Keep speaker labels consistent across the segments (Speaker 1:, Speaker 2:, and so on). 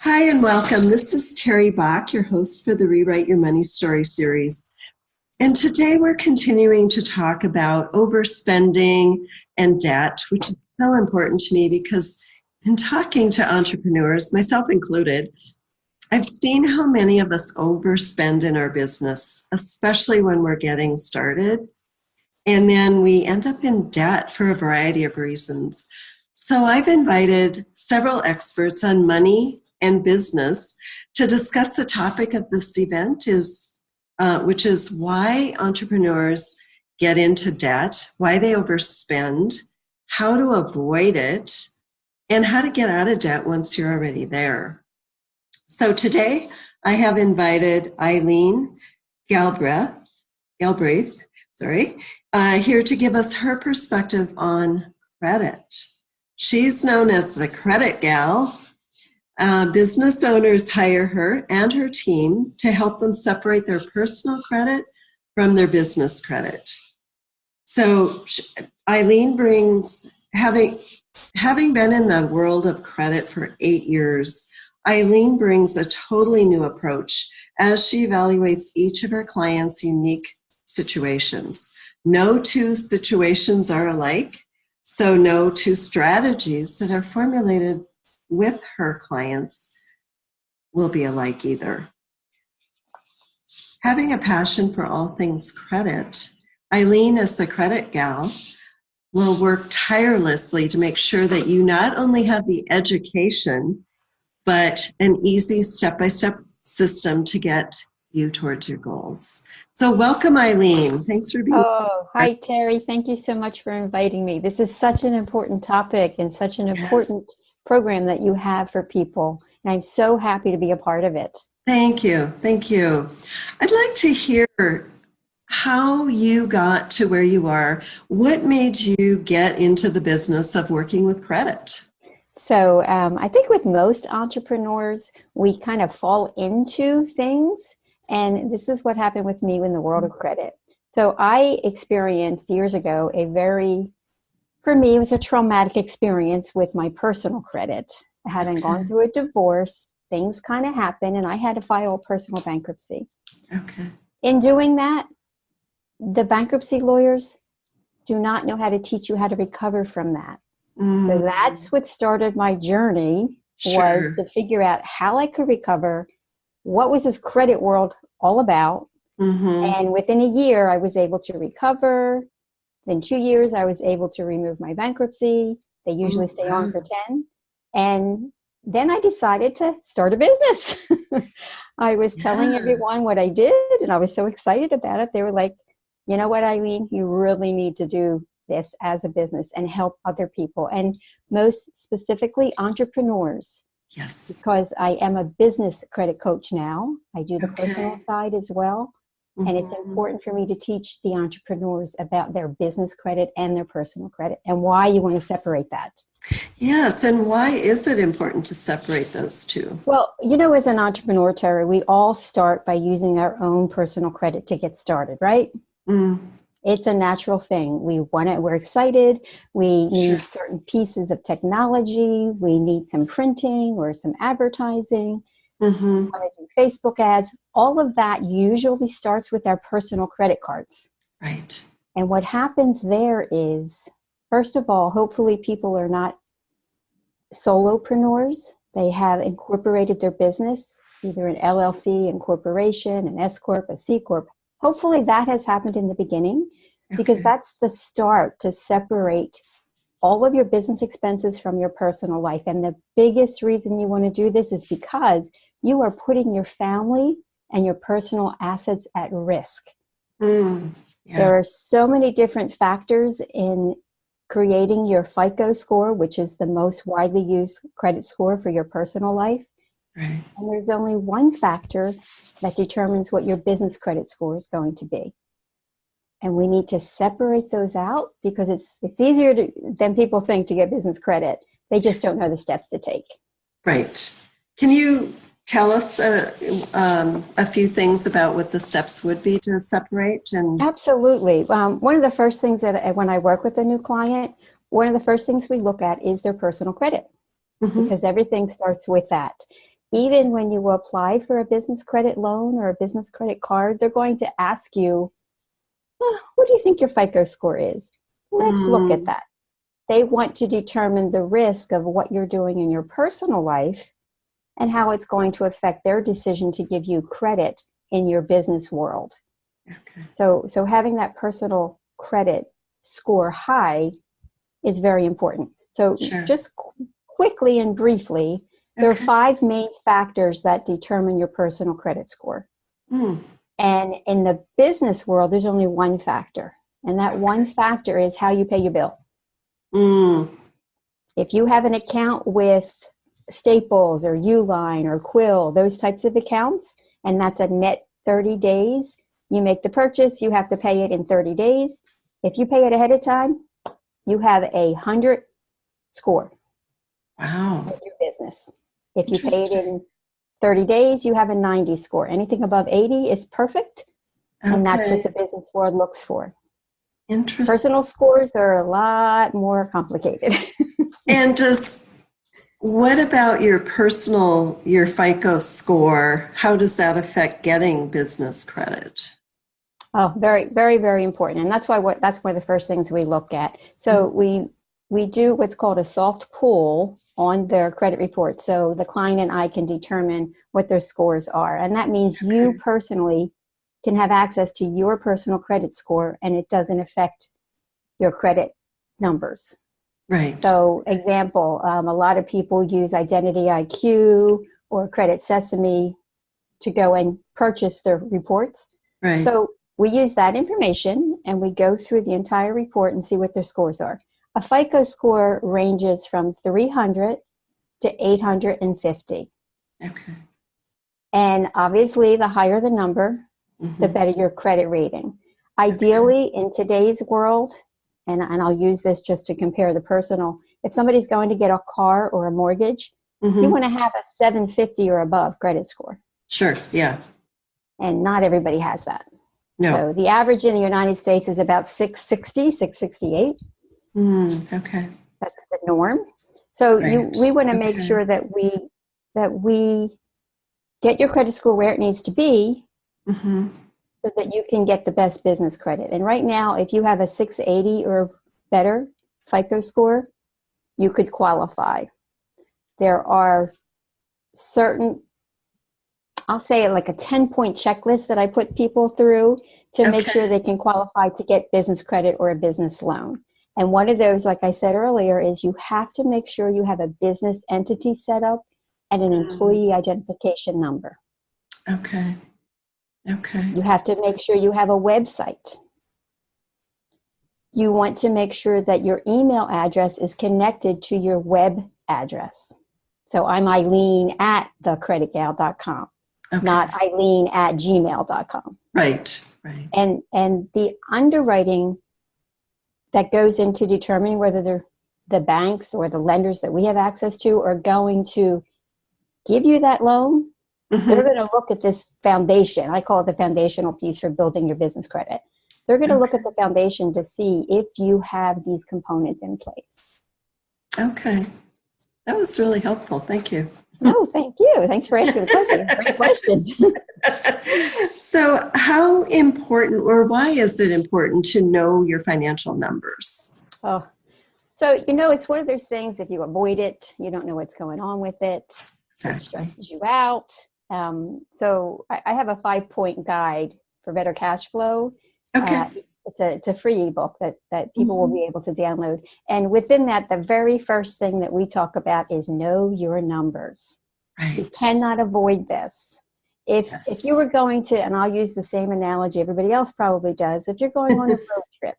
Speaker 1: Hi and welcome. This is Terry Bach, your host for the Rewrite Your Money Story series. And today we're continuing to talk about overspending and debt, which is so important to me because in talking to entrepreneurs, myself included, I've seen how many of us overspend in our business, especially when we're getting started. And then we end up in debt for a variety of reasons. So I've invited several experts on money and business to discuss the topic of this event, which is why entrepreneurs get into debt, why they overspend, how to avoid it, and how to get out of debt once you're already there. So today I have invited Eileen Galbraith, here to give us her perspective on credit. She's known as the credit gal. Business owners hire her and her team to help them separate their personal credit from their business credit. So Eileen brings, having been in the world of credit for 8 years, Eileen brings a totally new approach as she evaluates each of her clients' unique situations. No two situations are alike, so no two strategies that are formulated with her clients will be alike either. Having a passion for all things credit, Eileen, as the credit gal, will work tirelessly to make sure that you not only have the education, but an easy step-by-step system to get you towards your goals. So welcome, Eileen. Thanks for being here.
Speaker 2: Oh, hi, Terry. Thank you so much for inviting me. This is such an important topic and such an important program that you have for people. And I'm so happy to be a part of it.
Speaker 1: Thank you. Thank you. I'd like to hear how you got to where you are. What made you get into the business of working with credit?
Speaker 2: So I think with most entrepreneurs, we kind of fall into things. And this is what happened with me in the world of credit. So I experienced years ago for me, it was a traumatic experience with my personal credit. I hadn't gone through a divorce. Things kind of happened, and I had to file a personal bankruptcy.
Speaker 1: Okay.
Speaker 2: In doing that, the bankruptcy lawyers do not know how to teach you how to recover from that. So that's what started my journey, was to figure out how I could recover, what was this credit world all about. And within a year, I was able to recover. In 2 years, I was able to remove my bankruptcy. They usually stay on for 10. And then I decided to start a business. I was telling everyone what I did, and I was so excited about it. They were like, you know what, Eileen, you really need to do this as a business and help other people, and most specifically entrepreneurs.
Speaker 1: Yes.
Speaker 2: Because I am a business credit coach now. I do the personal side as well. And it's important for me to teach the entrepreneurs about their business credit and their personal credit and why you want to separate that.
Speaker 1: Yes, and why is it important to separate those two?
Speaker 2: Well, you know, as an entrepreneur, Terry, we all start by using our own personal credit to get started, right? It's a natural thing. We're excited. We need certain pieces of technology. We need some printing or some advertising. We want to do Facebook ads. All of that usually starts with our personal credit cards.
Speaker 1: Right.
Speaker 2: And what happens there is, first of all, hopefully people are not solopreneurs. They have incorporated their business, either an LLC, incorporation, an S Corp, a C Corp. Hopefully that has happened in the beginning, because that's the start to separate all of your business expenses from your personal life. And the biggest reason you want to do this is because you are putting your family and your personal assets at risk. There are so many different factors in creating your FICO score, which is the most widely used credit score for your personal life. And there's only one factor that determines what your business credit score is going to be. And we need to separate those out, because it's easier than people think to get business credit. They just don't know the steps to take.
Speaker 1: Right. Can you tell us a few things about what the steps would be to separate?
Speaker 2: Absolutely. One of the first things that when I work with a new client, one of the first things we look at is their personal credit, because everything starts with that. even when you apply for a business credit loan or a business credit card, they're going to ask you, what do you think your FICO score is? Let's look at that. They want to determine the risk of what you're doing in your personal life and how it's going to affect their decision to give you credit in your business world.
Speaker 1: Okay.
Speaker 2: So having that personal credit score high is very important. So just quickly and briefly, there are 5 main factors that determine your personal credit score. And in the business world, there's only one factor. And that one factor is how you pay your bill. If you have an account with Staples or Uline or Quill, those types of accounts, and that's a net 30 days, you make the purchase, you have to pay it in 30 days. If you pay it ahead of time, you have a 100 score.
Speaker 1: Wow.
Speaker 2: With your business. If you pay it in 30 days, you have a 90 score. Anything above 80 is perfect. And that's what the business world looks for.
Speaker 1: Interesting.
Speaker 2: Personal scores are a lot more complicated.
Speaker 1: And what about your FICO score? How does that affect getting business credit?
Speaker 2: Oh, very, very, very important. And that's one of the first things we look at. So we do what's called a soft pull on their credit report. So the client and I can determine what their scores are. And that means you personally can have access to your personal credit score, and it doesn't affect your credit numbers.
Speaker 1: Right.
Speaker 2: So example, a lot of people use Identity IQ or Credit Sesame to go and purchase their reports.
Speaker 1: Right.
Speaker 2: So we use that information and we go through the entire report and see what their scores are. A FICO score ranges from 300 to 850.
Speaker 1: Okay.
Speaker 2: And obviously, the higher the number, the better your credit rating. Ideally, in today's world, and I'll use this just to compare the personal, if somebody's going to get a car or a mortgage, you want to have a 750 or above credit score.
Speaker 1: Sure, yeah.
Speaker 2: And not everybody has that.
Speaker 1: No.
Speaker 2: So the average in the United States is about 660, 668.
Speaker 1: Okay.
Speaker 2: That's the norm. So we want to make sure that we get your credit score where it needs to be so that you can get the best business credit. And right now, if you have a 680 or better FICO score, you could qualify. There are certain, I'll say like a 10-point checklist that I put people through to make sure they can qualify to get business credit or a business loan. And one of those, like I said earlier, is you have to make sure you have a business entity set up and an employee identification number.
Speaker 1: Okay.
Speaker 2: You have to make sure you have a website. You want to make sure that your email address is connected to your web address. So I'm Eileen at thecreditgal.com, not Eileen at gmail.com.
Speaker 1: Right.
Speaker 2: And the underwriting that goes into determining whether the banks or the lenders that we have access to are going to give you that loan, they're going to look at this foundation. I call it the foundational piece for building your business credit. They're going to look at the foundation to see if you have these components in place. Okay.
Speaker 1: That was really helpful. Thank you.
Speaker 2: No, thank you. Thanks for asking the question. Great questions.
Speaker 1: So how important, or why is it important to know your financial numbers?
Speaker 2: Oh, so, it's one of those things, if you avoid it, you don't know what's going on with it. It stresses you out. So I have a 5-point guide for better cash flow. It's a free ebook that people will be able to download. And within that, the very first thing that we talk about is know your numbers.
Speaker 1: Right.
Speaker 2: You cannot avoid this. If you were going to, and I'll use the same analogy everybody else probably does, if you're going on a road trip,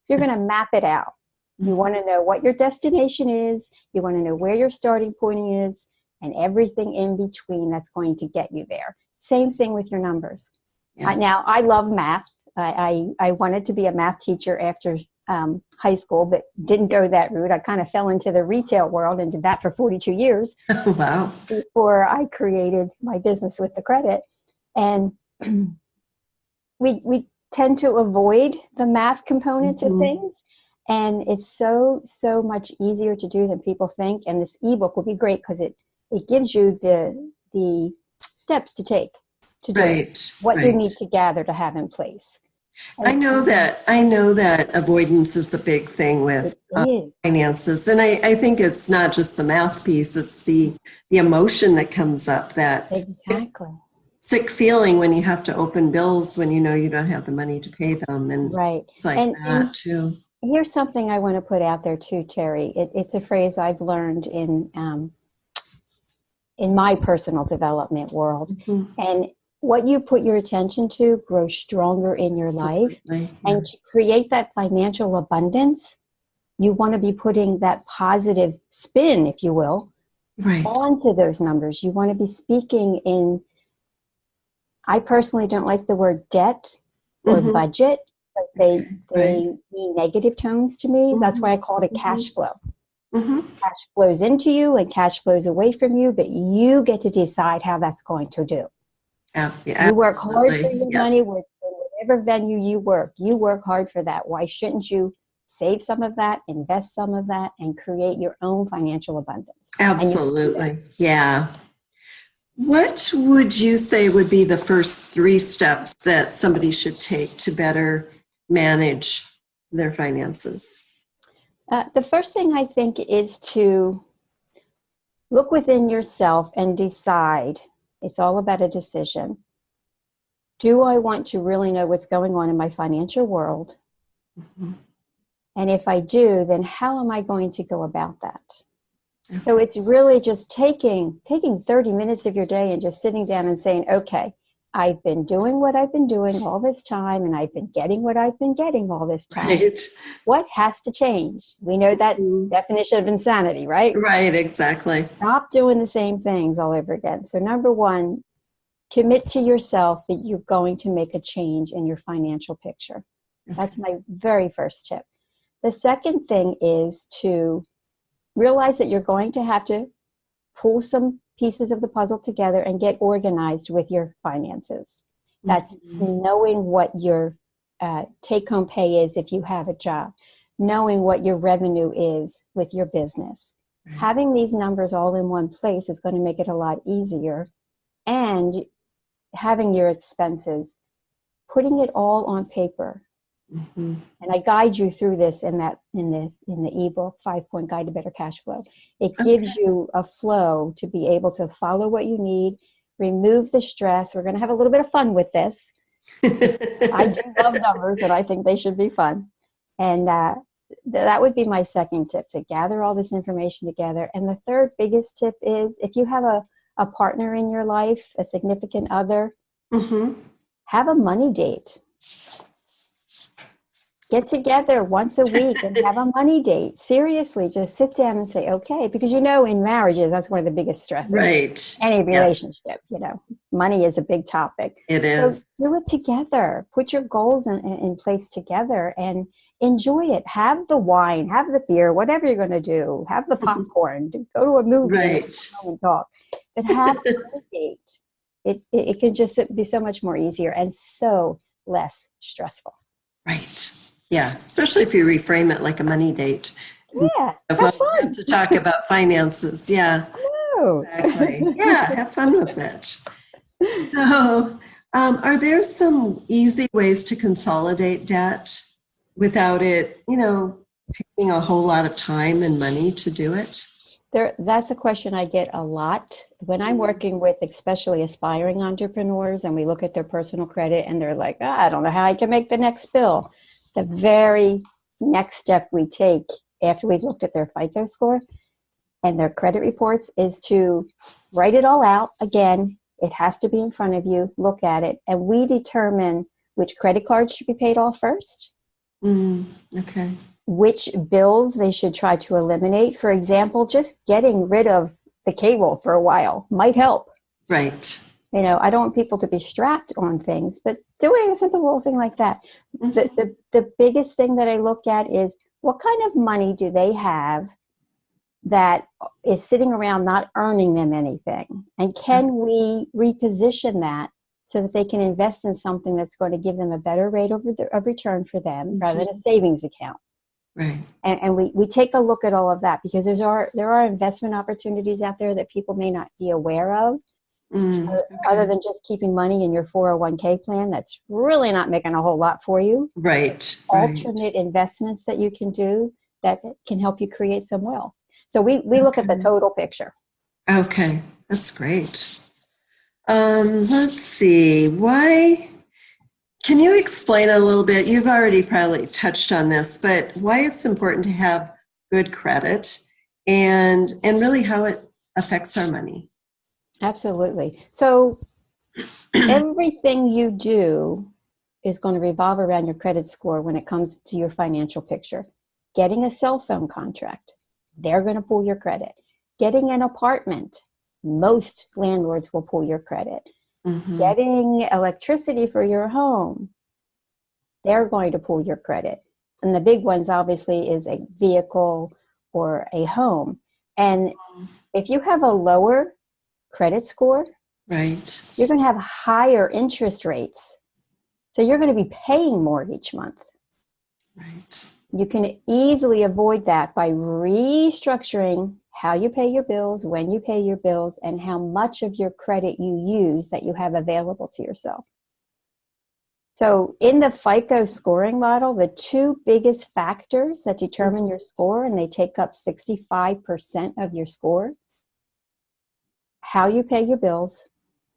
Speaker 2: you're going to map it out. You want to know what your destination is. You want to know where your starting point is and everything in between that's going to get you there. Same thing with your numbers.
Speaker 1: Yes.
Speaker 2: Now, I love math. I wanted to be a math teacher after high school, but didn't go that route. I kind of fell into the retail world and did that for 42 years.
Speaker 1: Wow.
Speaker 2: Before I created my business with the credit. And we tend to avoid the math component of things. And it's so much easier to do than people think. And this ebook will be great because it gives you the the steps to take to do
Speaker 1: Right.
Speaker 2: it, what you
Speaker 1: Right.
Speaker 2: need to gather to have in place.
Speaker 1: I know that avoidance is a big thing with
Speaker 2: It is.
Speaker 1: finances. And I think it's not just the math piece, it's the emotion that comes up, that
Speaker 2: Exactly.
Speaker 1: sick feeling when you have to open bills when you know you don't have the money to pay them. And
Speaker 2: Right.
Speaker 1: it's like
Speaker 2: And
Speaker 1: that too.
Speaker 2: here's something I want to put out there too, Terry. It's a phrase I've learned in my personal development world.
Speaker 1: Mhm.
Speaker 2: And what you put your attention to grows stronger in your life.
Speaker 1: Absolutely.
Speaker 2: And
Speaker 1: Yes.
Speaker 2: to create that financial abundance, you want to be putting that positive spin, if you will,
Speaker 1: Right.
Speaker 2: onto those numbers. You want to be speaking in, I personally don't like the word debt or
Speaker 1: Mhm.
Speaker 2: budget, but they
Speaker 1: Right.
Speaker 2: mean negative tones to me. That's why I call it a cash flow.
Speaker 1: Mm-hmm.
Speaker 2: Cash flows into you and cash flows away from you, but you get to decide how that's going to do.
Speaker 1: Yeah,
Speaker 2: You work hard for
Speaker 1: absolutely.
Speaker 2: your
Speaker 1: Yes.
Speaker 2: money in whatever venue you work hard for that. Why shouldn't you save some of that, invest some of that, and create your own financial abundance?
Speaker 1: Absolutely. Yeah. What would you say would be the first 3 steps that somebody should take to better manage their finances?
Speaker 2: The first thing I think is to look within yourself and decide. It's all about a decision. Do I want to really know what's going on in my financial world?
Speaker 1: Mm-hmm.
Speaker 2: And if I do, then how am I going to go about that? So it's really just taking 30 minutes of your day and just sitting down and saying, okay, I've been doing what I've been doing all this time, and I've been getting what I've been getting all this time.
Speaker 1: Right.
Speaker 2: What has to change? We know that definition of insanity, right?
Speaker 1: Right, exactly.
Speaker 2: Stop doing the same things all over again. So number one, commit to yourself that you're going to make a change in your financial picture.
Speaker 1: Okay.
Speaker 2: That's my very first tip. The second thing is to realize that you're going to have to pull some pieces of the puzzle together and get organized with your finances. That's knowing what your take-home pay is if you have a job, knowing what your revenue is with your business.
Speaker 1: Right.
Speaker 2: Having these numbers all in one place is going to make it a lot easier. And having your expenses, putting it all on paper.
Speaker 1: Mm-hmm.
Speaker 2: And I guide you through this in the ebook, 5-Point Guide to Better Cash Flow. It gives you a flow to be able to follow what you need, remove the stress. We're going to have a little bit of fun with this. I do love numbers, and I think they should be fun. And that would be my second tip, to gather all this information together. And the third biggest tip is, if you have a partner in your life, a significant other, have a money date. Get together once a week and have a money date. Seriously, just sit down and say, okay, because in marriages, that's one of the biggest stresses.
Speaker 1: Right.
Speaker 2: Any relationship, money is a big topic.
Speaker 1: It is.
Speaker 2: So do it together. Put your goals in place together and enjoy it. Have the wine, have the beer, whatever you're going to do. Have the popcorn. Go to a movie and talk. But have a money date. It can just be so much more easier and so less stressful.
Speaker 1: Right. Yeah, especially if you reframe it like a money date.
Speaker 2: Yeah, have fun.
Speaker 1: To talk about finances. Yeah, exactly. Yeah, have fun with it. So, are there some easy ways to consolidate debt without it, taking a whole lot of time and money to do it?
Speaker 2: That's a question I get a lot when I'm working with especially aspiring entrepreneurs, and we look at their personal credit and they're like, I don't know how I can make the next bill. The very next step we take after we've looked at their FICO score and their credit reports is to write it all out. Again, it has to be in front of you. Look at it. And we determine which credit cards should be paid off first.
Speaker 1: Okay.
Speaker 2: Which bills they should try to eliminate. For example, just getting rid of the cable for a while might help.
Speaker 1: Right.
Speaker 2: I don't want people to be strapped on things, but doing a simple little thing like that. The biggest thing that I look at is, what kind of money do they have that is sitting around not earning them anything? And can we reposition that so that they can invest in something that's going to give them a better rate of return for them rather than a savings account?
Speaker 1: Right.
Speaker 2: And we take a look at all of that, because there are investment opportunities out there that people may not be aware of. Other than just keeping money in your 401k plan, that's really not making a whole lot for you.
Speaker 1: Right.
Speaker 2: Alternate investments that you can do that can help you create some wealth. So we look at the total picture.
Speaker 1: Okay, that's great. Let's see. Why? Can you explain a little bit? You've already probably touched on this, but why it's important to have good credit and really how it affects our money?
Speaker 2: Absolutely. So everything you do is going to revolve around your credit score when it comes to your financial picture. Getting a cell phone contract, they're going to pull your credit. Getting an apartment, most landlords will pull your credit. Getting electricity for your home, they're going to pull your credit. And the big ones obviously is a vehicle or a home. And if you have a lower credit score,
Speaker 1: right,
Speaker 2: you're going to have higher interest rates. So you're going to be paying more each month.
Speaker 1: Right.
Speaker 2: You can easily avoid that by restructuring how you pay your bills, when you pay your bills, and how much of your credit you use that you have available to yourself. So in the FICO scoring model, the two biggest factors that determine your score, and they take up 65% of your score, how you pay your bills.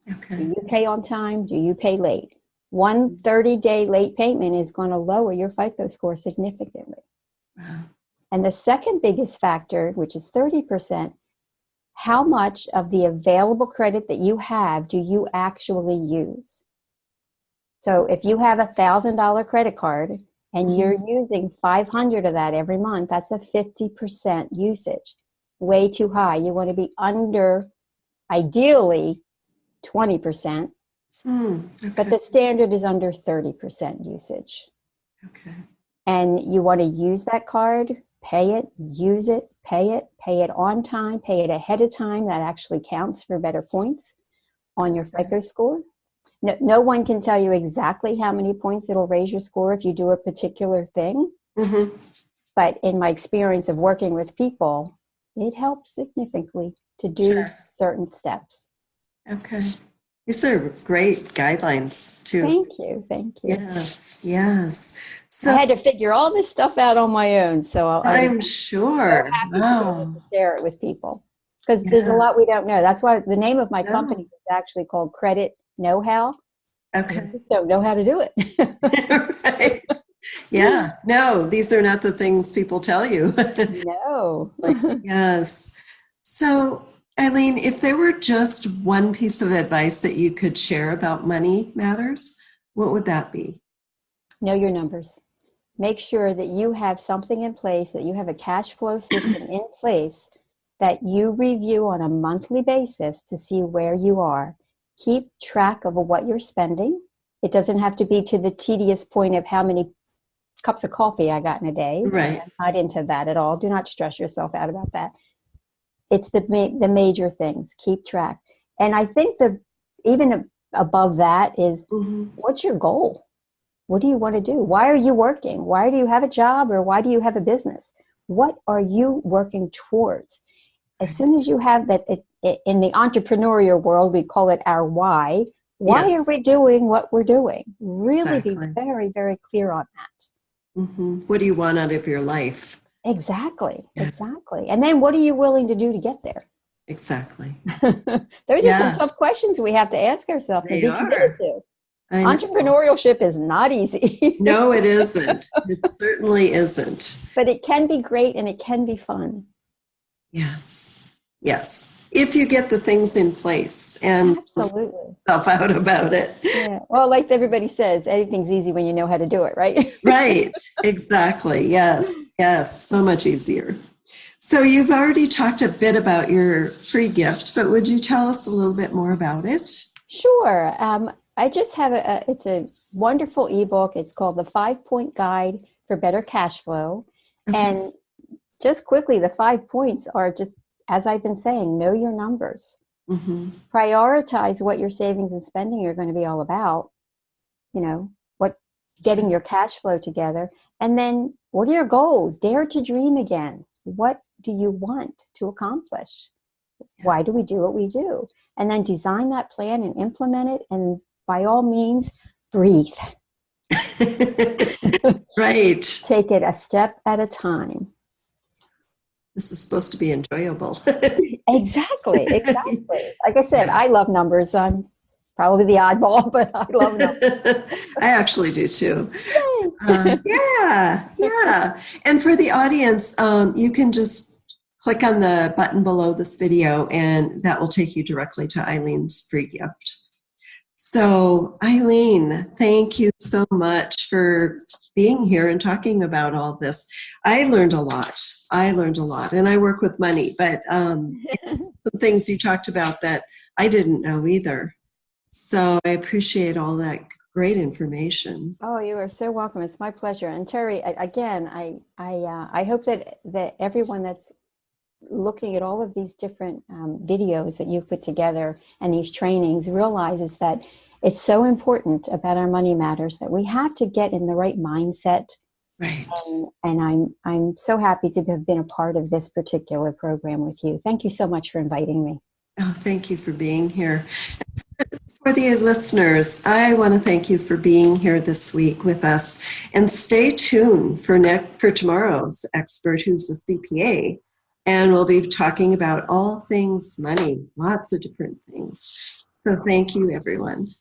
Speaker 1: Okay.
Speaker 2: Do you pay on time? Do you pay late? One 30-day late payment is going to lower your FICO score significantly.
Speaker 1: Wow.
Speaker 2: And the second biggest factor, which is 30%, how much of the available credit that you have do you actually use? So if you have $1,000 credit card and you're using 500 of that every month, that's a 50% usage. Way too high. You want to be under, ideally, 20%.
Speaker 1: Okay.
Speaker 2: But the standard is under 30% usage.
Speaker 1: Okay.
Speaker 2: And you want to use that card, pay it, use it, pay it on time, pay it ahead of time. That actually counts for better points on your FICO score. No one can tell you exactly how many points it'll raise your score if you do a particular thing. But in my experience of working with people, it helps significantly to do certain steps.
Speaker 1: Okay. These are great guidelines too.
Speaker 2: Thank you.
Speaker 1: Yes, yes. So
Speaker 2: I had to figure all this stuff out on my own. So
Speaker 1: I'm sure.
Speaker 2: so happy to be able to share it with people. Because there's a lot we don't know. That's why the name of my company is actually called Credit Know-How.
Speaker 1: Okay.
Speaker 2: I just don't know how to do it.
Speaker 1: Right. Yeah. No, these are not the things people tell you.
Speaker 2: No.
Speaker 1: Yes. So, Eileen, if there were just one piece of advice that you could share about money matters, what would that be?
Speaker 2: Know your numbers. Make sure that you have something in place, that you have a cash flow system in place that you review on a monthly basis to see where you are. Keep track of what you're spending. It doesn't have to be to the tedious point of how many cups of coffee I got in a day.
Speaker 1: Right.
Speaker 2: I'm not into that at all. Do not stress yourself out about that. It's the major things. Keep track. And I think even above that is, what's your goal? What do you want to do? Why are you working? Why do you have a job, or why do you have a business? What are you working towards? As soon as you have that, in the entrepreneurial world, we call it our why. Why are we doing what we're doing? Really be very, very clear on that.
Speaker 1: What do you want out of your life?
Speaker 2: Exactly. And then what are you willing to do to get there?
Speaker 1: Exactly.
Speaker 2: Those are some tough questions we have to ask ourselves
Speaker 1: They
Speaker 2: and be committed to. Entrepreneurship is not easy.
Speaker 1: No, it isn't. It certainly isn't.
Speaker 2: But it can be great and it can be fun.
Speaker 1: Yes. Yes. If you get the things in place and
Speaker 2: absolutely
Speaker 1: stuff out about it.
Speaker 2: Yeah. Well, like everybody says, anything's easy when you know how to do it, right?
Speaker 1: Right. Exactly. Yes. Yes. So much easier. So you've already talked a bit about your free gift, but would you tell us a little bit more about it?
Speaker 2: Sure. I just have it's a wonderful ebook. It's called The 5-Point Guide for Better Cash Flow. And just quickly, the 5 points are just, as I've been saying, know your numbers. Prioritize what your savings and spending are going to be all about. Getting your cash flow together. And then what are your goals? Dare to dream again. What do you want to accomplish? Why do we do what we do? And then design that plan and implement it. And by all means, breathe.
Speaker 1: Right.
Speaker 2: Take it a step at a time.
Speaker 1: This is supposed to be enjoyable.
Speaker 2: Exactly. Like I said, I love numbers. I'm probably the oddball, but I love numbers.
Speaker 1: I actually do too. Yeah. And for the audience, you can just click on the button below this video and that will take you directly to Eileen's free gift. So Eileen, thank you so much for being here and talking about all this. I learned a lot, and I work with money, but some things you talked about that I didn't know either. So I appreciate all that great information.
Speaker 2: Oh, you are so welcome. It's my pleasure. And Terry, again, I hope that everyone that's looking at all of these different videos that you've put together and these trainings realizes that it's so important about our money matters that we have to get in the right mindset.
Speaker 1: Right.
Speaker 2: And I'm so happy to have been a part of this particular program with you. Thank you so much for inviting me.
Speaker 1: Oh, thank you for being here. For the listeners, I want to thank you for being here this week with us, and stay tuned for tomorrow's expert, who's a CPA, and we'll be talking about all things money, lots of different things. So thank you, everyone.